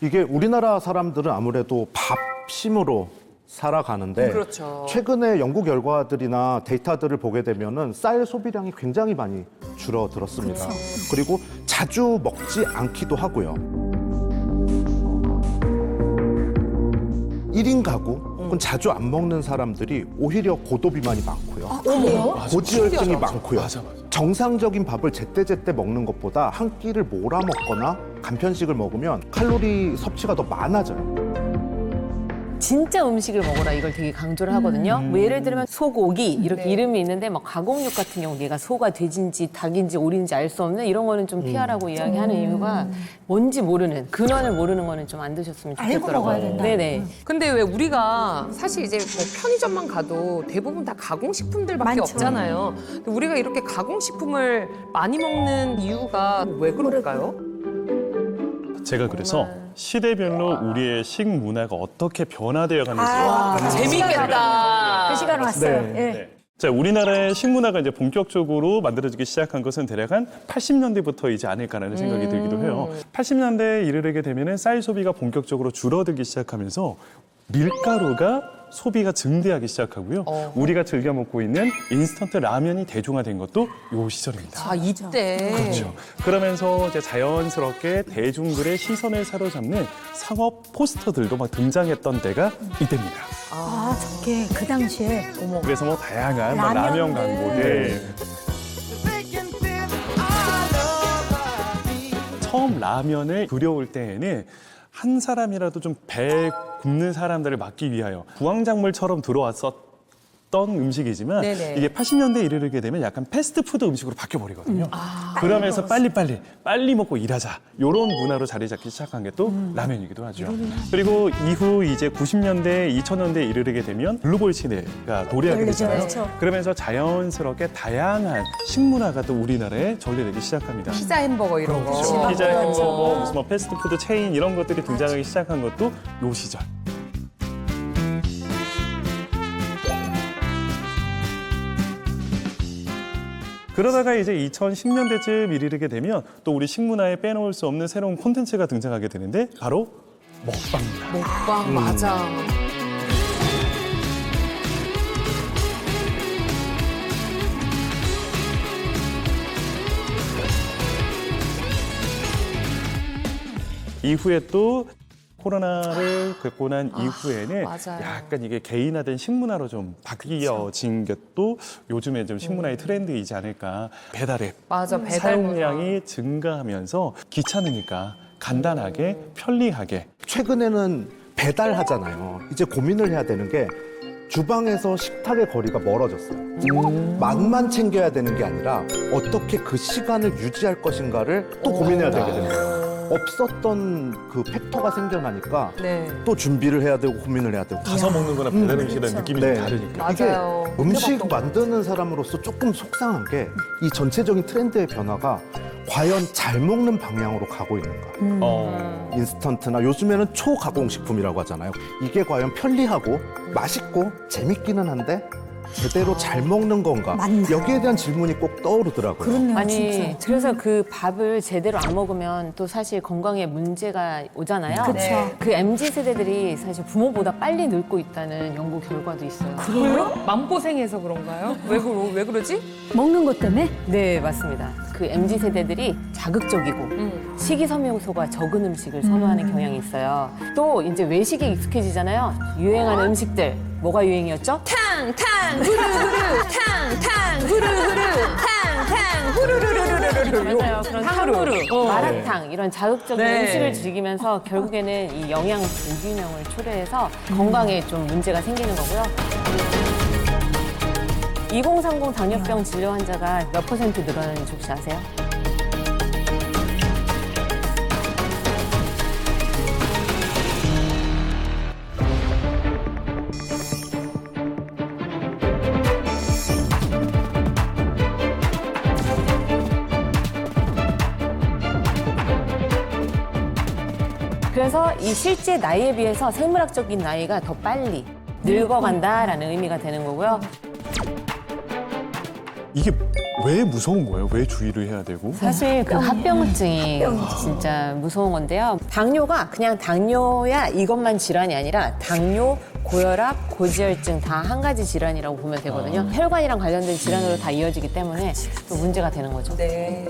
이게 우리나라 사람들은 아무래도 밥심으로 살아가는데 그렇죠. 최근에 연구 결과들이나 데이터들을 보게 되면은 쌀 소비량이 굉장히 많이 줄어들었습니다. 그리고 자주 먹지 않기도 하고요. 1인 가구, 혹은 자주 안 먹는 사람들이 오히려 고도비만이 많고요. 고지혈증이 신기하다. 많고요. 맞아. 정상적인 밥을 제때제때 먹는 것보다 한 끼를 몰아 먹거나 간편식을 먹으면 칼로리 섭취가 더 많아져요. 진짜 음식을 먹어라 이걸 되게 강조를 하거든요. 뭐 예를 들면 소고기 이렇게 네. 이름이 있는데 막 가공육 같은 경우 얘가 소가 돼지인지 닭인지 오리인지 알 수 없는 이런 거는 좀 피하라고 이야기하는 이유가 뭔지 모르는 근원을 모르는 거는 좀 안 드셨으면 알고 좋겠더라고요. 먹어야 된다. 네네. 근데 왜 우리가 사실 이제 뭐 편의점만 가도 대부분 다 가공식품들밖에 많죠. 없잖아요. 근데 우리가 이렇게 가공식품을 많이 먹는 이유가 왜 그럴까요? 제가 그래서 시대별로 우리의 식문화가 어떻게 변화되어 가는지 재밌겠다. 그 시간 왔어요. 네. 예. 네. 자, 우리나라의 식문화가 이제 본격적으로 만들어지기 시작한 것은 대략 한 80년대부터 이지 않을까라는 생각이 들기도 해요. 80년대에 이르게 되면은 쌀 소비가 본격적으로 줄어들기 시작하면서 밀가루가 소비가 증대하기 시작하고요. 우리가 즐겨 먹고 있는 인스턴트 라면이 대중화된 것도 요 시절입니다. 아, 이때. 그렇죠. 그러면서 이제 자연스럽게 대중들의 시선을 사로잡는 상업 포스터들도 막 등장했던 때가 이때입니다. 아, 저게 그 당시에 그래서 뭐 다양한 막 라면 광고들. 처음 라면을 그려올 때에는 한 사람이라도 좀 배 굶는 사람들을 막기 위하여 부황작물처럼 들어왔었던 음식이지만 네네. 이게 80년대에 이르게 되면 약간 패스트푸드 음식으로 바뀌어버리거든요. 그러면서 빨리 먹고 일하자. 이런 문화로 자리 잡기 시작한 게 또 라면이기도 하죠. 그리고 이후 이제 90년대, 2000년대에 이르게 되면 글로벌 시대가 도래하게 되잖아요. 그렇죠. 그러면서 자연스럽게 다양한 식문화가 또 우리나라에 전래되기 시작합니다. 피자 햄버거 이런 거. 피자, 햄버거, 무슨 뭐 패스트푸드 체인 이런 것들이 등장하기 시작한 것도 요 시절. 그러다가 이제 2010년대쯤 이르게 되면 또 우리 식문화에 빼놓을 수 없는 새로운 콘텐츠가 등장하게 되는데 바로 먹방입니다. 먹방 맞아. 이후에 또 코로나를 겪고 난 이후에는 맞아요. 약간 이게 개인화된 식문화로 좀 바뀌어진 게 또 요즘에 좀 식문화의 트렌드이지 않을까. 배달앱 맞아, 배달 사용량이 증가하면서 귀찮으니까 간단하게 편리하게 최근에는 배달하잖아요. 이제 고민을 해야 되는 게 주방에서 식탁의 거리가 멀어졌어요. 맛만 챙겨야 되는 게 아니라 어떻게 그 시간을 유지할 것인가를 또 고민해야 되게 되는 거예요. 없었던 그 팩터가 생겨나니까 네. 또 준비를 해야 되고 고민을 해야 되고 가서 먹는 거나 배달 음식이라는 느낌이 좀 네. 다르니까. 맞아요. 이게 음식 만드는 사람으로서 조금 속상한 게 이 전체적인 트렌드의 변화가 과연 잘 먹는 방향으로 가고 있는가. 인스턴트나 요즘에는 초가공식품이라고 하잖아요. 이게 과연 편리하고 맛있고 재밌기는 한데 제대로 잘 먹는 건가. 맞나. 여기에 대한 질문이 꼭 떠오르더라고요. 그렇네요, 아니 진짜. 그래서 그 밥을 제대로 안 먹으면 또 사실 건강에 문제가 오잖아요. 그쵸. 그 MZ 세대들이 사실 부모보다 빨리 늙고 있다는 연구 결과도 있어요. 그래요? 맘고생해서 그런가요? 왜 그러지? 먹는 것 때문에? 네, 맞습니다. 그 MZ 세대들이 자극적이고 식이섬유소가 적은 음식을 선호하는 경향이 있어요. 또 이제 외식에 익숙해지잖아요. 유행하는 음식들 뭐가 유행이었죠? 탕탕 후루후루 탕탕 후루후루 탕탕 후루루루루루루 맞아요. 그런 탕후루, 마라탕 이런 자극적인 네. 음식을 즐기면서 결국에는 이 영양 불균형을 초래해서 건강에 좀 문제가 생기는 거고요. 2030 당뇨병 진료 환자가 몇 퍼센트 늘어나는지 혹시 아세요? 그래서 이 실제 나이에 비해서 생물학적인 나이가 더 빨리 늙어간다라는 의미가 되는 거고요. 이게 왜 무서운 거예요? 왜 주의를 해야 되고? 사실 그 합병증이 진짜 무서운 건데요. 당뇨가 그냥 당뇨야 이것만 질환이 아니라 당뇨, 고혈압, 고지혈증 다 한 가지 질환이라고 보면 되거든요. 혈관이랑 관련된 질환으로 다 이어지기 때문에 또 문제가 되는 거죠. 네.